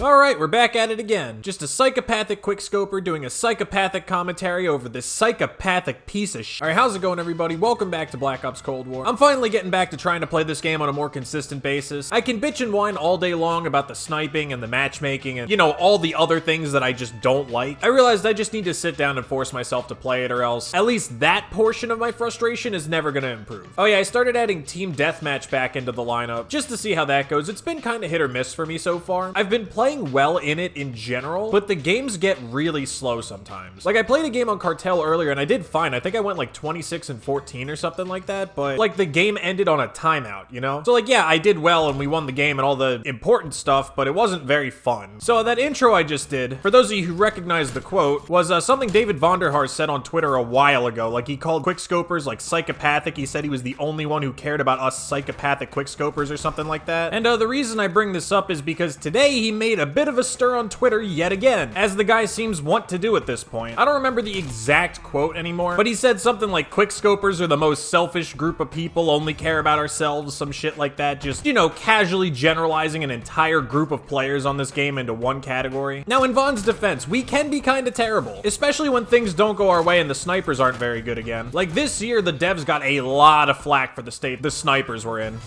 Alright, we're back at it again. Just a psychopathic quickscoper doing a psychopathic commentary over this psychopathic piece of shit. Alright, how's it going, everybody? Welcome back to Black Ops Cold War. I'm finally getting back to trying to play this game on a more consistent basis. I can bitch and whine all day long about the sniping and the matchmaking and, you know, all the other things that I just don't like. I realized I just need to sit down and force myself to play it, or else at least that portion of my frustration is never gonna improve. Oh yeah, I started adding Team Deathmatch back into the lineup just to see how that goes. It's been kind of hit or miss for me so far. I've been playing well in it in general, but the games get really slow sometimes. Like, I played a game on Cartel earlier and I did fine. I think I went like 26-14 or something like that, but like the game ended on a timeout, you know? So like, yeah, I did well and we won the game and all the important stuff, but it wasn't very fun. So that intro I just did, for those of you who recognize the quote, was something David Vonderhaar said on Twitter a while ago. Like, he called Quickscopers like psychopathic. He said he was the only one who cared about us psychopathic Quickscopers or something like that. And the reason I bring this up is because today he made a bit of a stir on Twitter yet again, as the guy seems want to do at this point. I don't remember the exact quote anymore, but he said something like Quickscopers are the most selfish group of people, only care about ourselves, some shit like that, just, you know, casually generalizing an entire group of players on this game into one category. Now, in Vahn's defense, we can be kind of terrible, especially when things don't go our way and the snipers aren't very good again. Like, this year, the devs got a lot of flack for the state the snipers were in.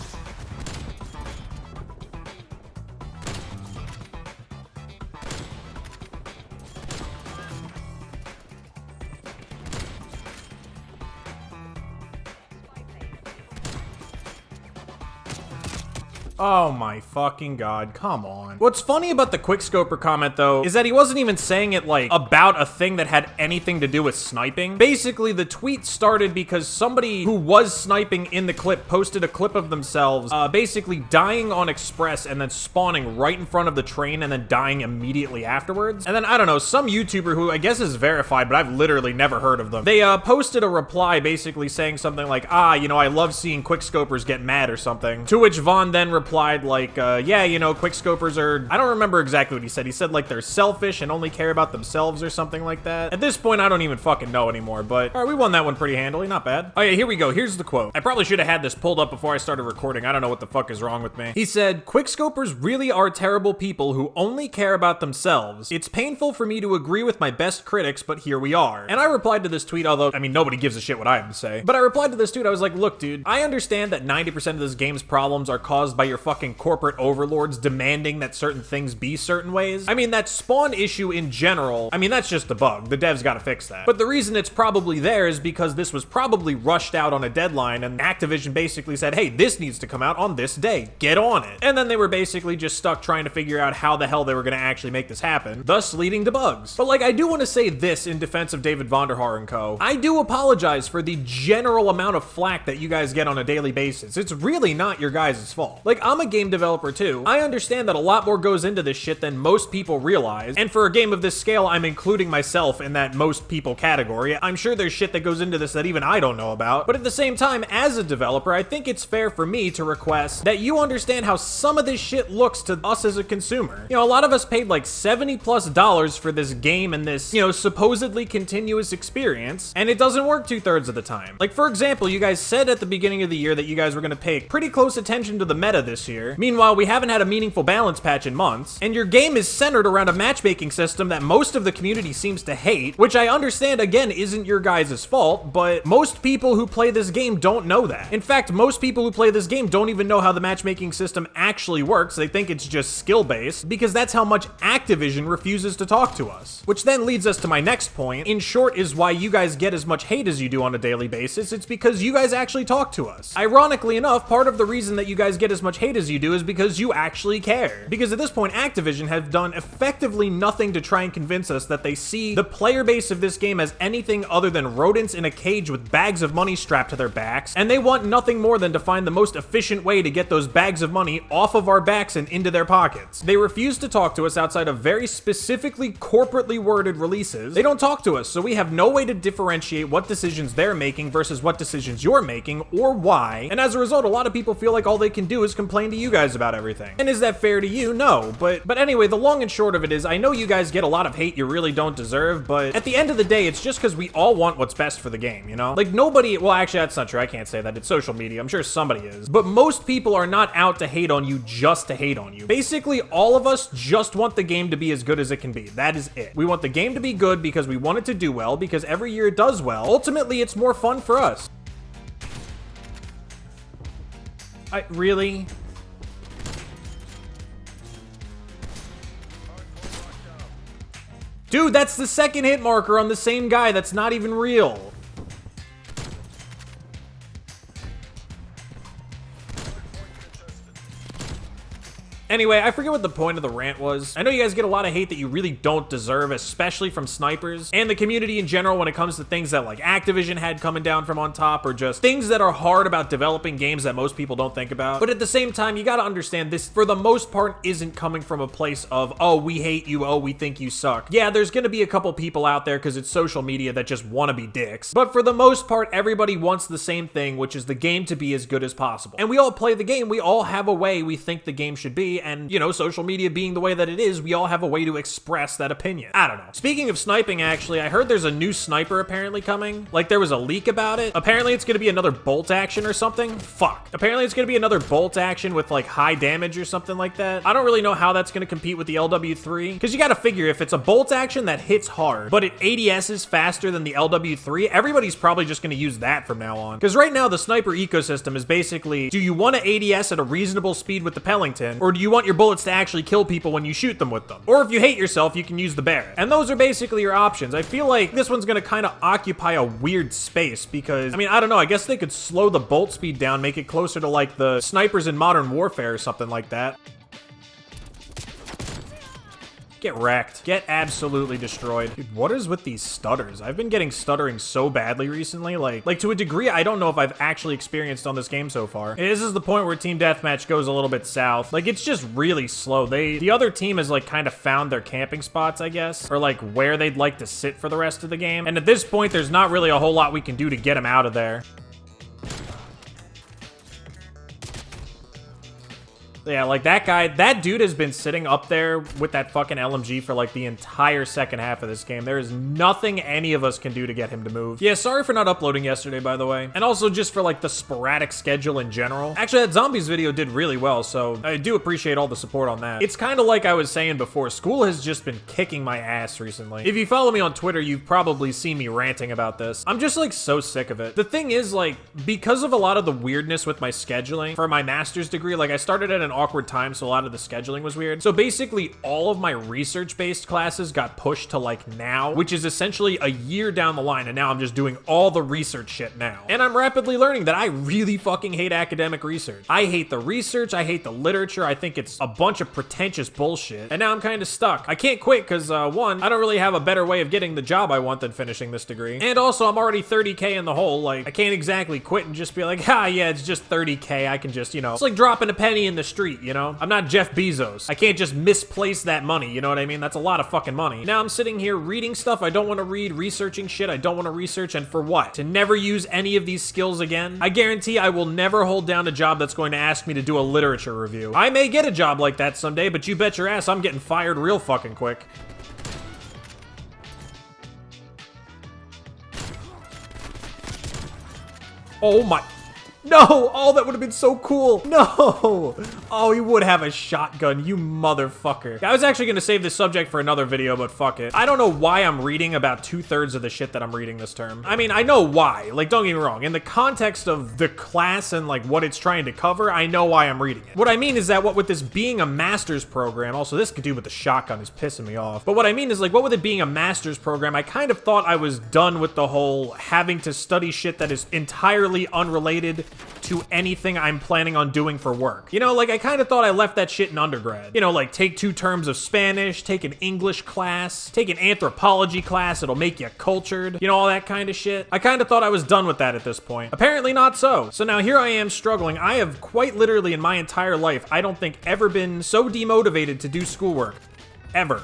Oh my fucking god, come on. What's funny about the Quickscoper comment, though, is that he wasn't even saying it, like, about a thing that had anything to do with sniping. Basically, the tweet started because somebody who was sniping in the clip posted a clip of themselves, basically dying on Express and then spawning right in front of the train and then dying immediately afterwards. And then, I don't know, some YouTuber who I guess is verified, but I've literally never heard of them. They, posted a reply basically saying something like, you know, I love seeing Quickscopers get mad or something. To which Vahn then replied like, yeah, you know, Quickscopers are, I don't remember exactly what he said. He said like they're selfish and only care about themselves or something like that. At this point, I don't even fucking know anymore, but all right, we won that one pretty handily, not bad. Oh yeah, here we go. Here's the quote. I probably should have had this pulled up before I started recording. I don't know what the fuck is wrong with me. He said, Quickscopers really are terrible people who only care about themselves. It's painful for me to agree with my best critics, but here we are. And I replied to this tweet, although, I mean, nobody gives a shit what I have to say, but I replied to this tweet. I was like, look, dude, I understand that 90% of this game's problems are caused by your fucking corporate overlords demanding that certain things be certain ways. I mean, that spawn issue in general, I mean, that's just a bug. The devs gotta fix that. But the reason it's probably there is because this was probably rushed out on a deadline and Activision basically said, hey, this needs to come out on this day. Get on it. And then they were basically just stuck trying to figure out how the hell they were gonna actually make this happen, thus leading to bugs. But like, I do want to say this in defense of David Vonderhaar and co. I do apologize for the general amount of flack that you guys get on a daily basis. It's really not your guys' fault. Like, I'm a game developer too. I understand that a lot more goes into this shit than most people realize, and for a game of this scale, I'm including myself in that most people category. I'm sure there's shit that goes into this that even I don't know about, but at the same time, as a developer, I think it's fair for me to request that you understand how some of this shit looks to us as a consumer. You know, a lot of us paid like $70+ for this game and this, you know, supposedly continuous experience, and it doesn't work 2/3 of the time. Like, for example, you guys said at the beginning of the year that you guys were gonna pay pretty close attention to the meta this year. Meanwhile, we haven't had a meaningful balance patch in months, and your game is centered around a matchmaking system that most of the community seems to hate, which I understand, again, isn't your guys' fault, but most people who play this game don't know that. In fact, most people who play this game don't even know how the matchmaking system actually works. They think it's just skill-based, because that's how much Activision refuses to talk to us. Which then leads us to my next point. In short, is why you guys get as much hate as you do on a daily basis. It's because you guys actually talk to us. Ironically enough, part of the reason that you guys get as much hate as you do is because you actually care. Because at this point, Activision have done effectively nothing to try and convince us that they see the player base of this game as anything other than rodents in a cage with bags of money strapped to their backs, and they want nothing more than to find the most efficient way to get those bags of money off of our backs and into their pockets. They refuse to talk to us outside of very specifically corporately worded releases. They don't talk to us, so we have no way to differentiate what decisions they're making versus what decisions you're making, or why, and as a result, a lot of people feel like all they can do is complain complain to you guys about everything. And is that fair to you? No. But anyway, the long and short of it is, I know you guys get a lot of hate you really don't deserve, but at the end of the day, it's just because we all want what's best for the game, you know? Like, nobody, well, actually, that's not true. I can't say that. It's social media. I'm sure somebody is. But most people are not out to hate on you just to hate on you. Basically, all of us just want the game to be as good as it can be. That is it. We want the game to be good because we want it to do well, because every year it does well. Ultimately, it's more fun for us. Really? Dude, that's the second hit marker on the same guy. That's not even real. Anyway, I forget what the point of the rant was. I know you guys get a lot of hate that you really don't deserve, especially from snipers and the community in general when it comes to things that like Activision had coming down from on top, or just things that are hard about developing games that most people don't think about. But at the same time, you gotta understand this, for the most part, isn't coming from a place of, oh, we hate you, oh, we think you suck. Yeah, there's gonna be a couple people out there because it's social media that just wanna be dicks. But for the most part, everybody wants the same thing, which is the game to be as good as possible. And we all play the game. We all have a way we think the game should be. And, you know, social media being the way that it is, we all have a way to express that opinion. I don't know. Speaking of sniping, actually, I heard there's a new sniper apparently coming. Like, there was a leak about it. Apparently, it's gonna be another bolt action or something. Fuck. Apparently, it's gonna be another bolt action with, like, high damage or something like that. I don't really know how that's gonna compete with the LW3, because you gotta figure, if it's a bolt action that hits hard, but it ADSs faster than the LW3, everybody's probably just gonna use that from now on. Because right now, the sniper ecosystem is basically, do you want to ADS at a reasonable speed with the Pellington, or do you want your bullets to actually kill people when you shoot them with them? Or if you hate yourself, you can use the Barrett. And those are basically your options. I feel like this one's gonna kind of occupy a weird space because, I mean, I don't know, I guess they could slow the bolt speed down, make it closer to like the snipers in Modern Warfare or something like that. Get wrecked. Get absolutely destroyed. Dude, what is with these stutters? I've been getting stuttering so badly recently, like to a degree I don't know if I've actually experienced on this game so far. This is the point where Team Deathmatch goes a little bit south. Like, it's just really slow. The other team has like kind of found their camping spots, I guess, or like where they'd like to sit for the rest of the game. And at this point, there's not really a whole lot we can do to get them out of there. Yeah, like that guy, that dude has been sitting up there with that fucking LMG for like the entire second half of this game. There is nothing any of us can do to get him to move. Yeah, sorry for not uploading yesterday, by the way. And also just for like the sporadic schedule in general. Actually, that zombies video did really well, so I do appreciate all the support on that. It's kind of like I was saying before, school has just been kicking my ass recently. If you follow me on Twitter, you've probably seen me ranting about this. I'm just like so sick of it. The thing is, like, because of a lot of the weirdness with my scheduling for my master's degree, like I started at an awkward time, so a lot of the scheduling was weird. So basically all of my research-based classes got pushed to like now, which is essentially a year down the line, and now I'm just doing all the research shit now. And I'm rapidly learning that I really fucking hate academic research. I hate the research, I hate the literature, I think it's a bunch of pretentious bullshit, and now I'm kind of stuck. I can't quit because, one, I don't really have a better way of getting the job I want than finishing this degree, and also I'm already 30K in the hole. Like, I can't exactly quit and just be like, ah, yeah, it's just 30K, I can just, you know, it's like dropping a penny in the street, you know? I'm not Jeff Bezos. I can't just misplace that money, you know what I mean? That's a lot of fucking money. Now I'm sitting here reading stuff I don't want to read, researching shit I don't want to research, and for what? To never use any of these skills again? I guarantee I will never hold down a job that's going to ask me to do a literature review. I may get a job like that someday, but you bet your ass I'm getting fired real fucking quick. Oh my... No! Oh, that would have been so cool. No! Oh, he would have a shotgun, you motherfucker. I was actually gonna save this subject for another video, but fuck it. I don't know why I'm reading about 2/3 of the shit that I'm reading this term. I mean, I know why. Like, don't get me wrong. In the context of the class and, like, what it's trying to cover, I know why I'm reading it. What I mean is that what with this being a master's program, also this dude with the shotgun is pissing me off. But what I mean is, like, what with it being a master's program, I kind of thought I was done with the whole having to study shit that is entirely unrelated to anything I'm planning on doing for work. You know, like, I kind of thought I left that shit in undergrad. You know, like, take 2 terms of Spanish, take an English class, take an anthropology class, it'll make you cultured, you know, all that kind of shit. I kind of thought I was done with that at this point. Apparently not so. So now here I am struggling. I have quite literally in my entire life, I don't think ever been so demotivated to do schoolwork. Ever.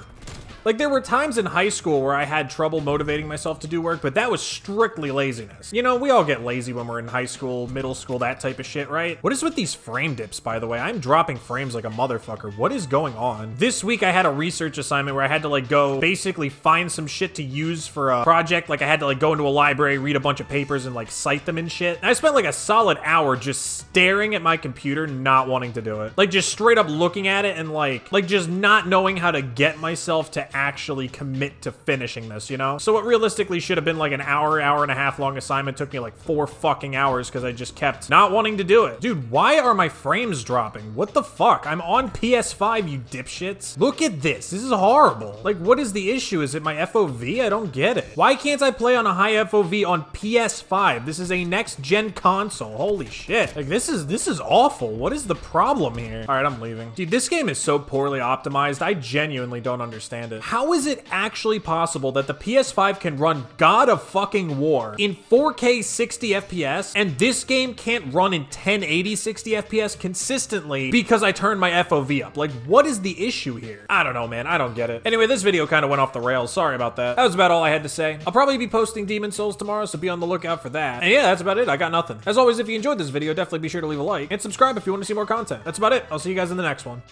Like, there were times in high school where I had trouble motivating myself to do work, but that was strictly laziness. You know, we all get lazy when we're in high school, middle school, that type of shit, right? What is with these frame dips, by the way? I'm dropping frames like a motherfucker. What is going on? This week I had a research assignment where I had to like go basically find some shit to use for a project. Like I had to like go into a library, read a bunch of papers and like cite them and shit. And I spent like a solid hour just staring at my computer, not wanting to do it. Like just straight up looking at it and like just not knowing how to get myself to actually commit to finishing this, you know? So what realistically should have been like an hour and a half long assignment took me like 4 fucking hours because I just kept not wanting to do it. Dude, why are my frames dropping? What the fuck? I'm on PS5, you dipshits. Look at this. This is horrible. Like, what is the issue? Is it my FOV? I don't get it. Why can't I play on a high FOV on PS5? This is a next-gen console. Holy shit. Like, this is awful. What is the problem here? All right, I'm leaving. Dude, this game is so poorly optimized. I genuinely don't understand it. How is it actually possible that the PS5 can run God of fucking War in 4K 60 FPS and this game can't run in 1080 60 FPS consistently because I turned my FOV up? Like, what is the issue here? I don't know, man. I don't get it. Anyway, this video kind of went off the rails. Sorry about that. That was about all I had to say. I'll probably be posting Demon Souls tomorrow, so be on the lookout for that. And yeah, that's about it. I got nothing. As always, if you enjoyed this video, definitely be sure to leave a like and subscribe if you want to see more content. That's about it. I'll see you guys in the next one.